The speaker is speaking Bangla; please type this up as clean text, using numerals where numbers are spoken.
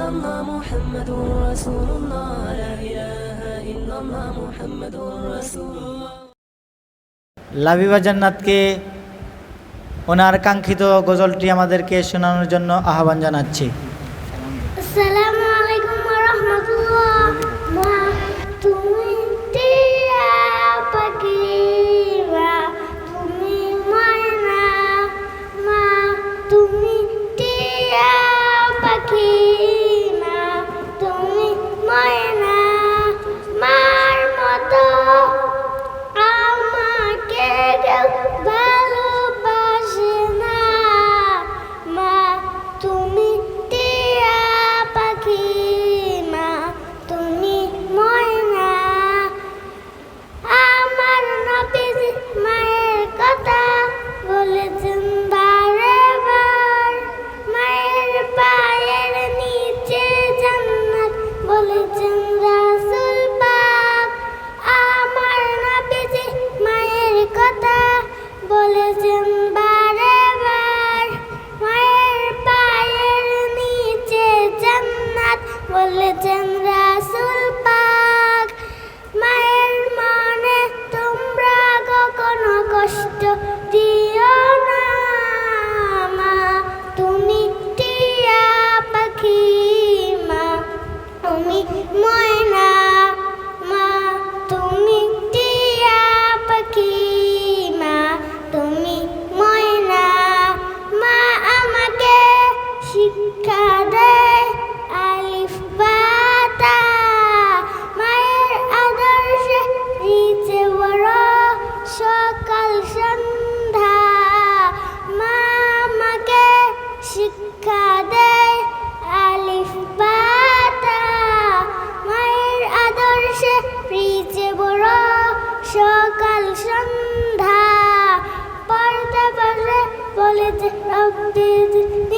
illallah Muhammadur Rasulullah, la ilaha illallah Muhammadur Rasulullah। Labiba জান্নাতকে ওনার কাঙ্ক্ষিত গজলটি আমাদেরকে শোনানোর জন্য আহ্বান জানাচ্ছি। আসসালামু আলাইকুম ওয়া রাহমাতুল্লাহ। মা তুমি টিয়া পাখি, মা তুমি ময়না, মা তুমি টিয়া পাখি, মা তুমি ময়না, মার মতো আমাকে কেউ ভালোবাসে না, মা তুমি টিয়া পাখি, মা তুমি ময়না। আমার নবীজি মায়ের কথা বলেছেন বারে বার, মায়ের পায়ের নিচে জান্নাত বলেছেন রাসূল পাক। আমার নবীজি মায়ের কথা বলেছেন বারে বার, মায়ের পায়ের নিচে জান্নাত বলেছেন রাসূল পাক। মায়ের মনে তোমরা কখনো কষ্ট দিও না, মা তুমি টিয়া পাখি, মা তুমি ময়না, মা তুমি টিয়া পাখি, মা তুমি ময়না। মা আমাকে শিক্ষা দেয় আলিফ বা তা, মায়ের আদর্শে দিতে বড় সকাল সন্ধ্যা। মা আমাকে শিক্ষা দেয় আলিফ বা তা, মায়ের আদর্শে দিতে বড় সকাল সন্ধ্যা। পর্দা পাশে বলেছে রব্বি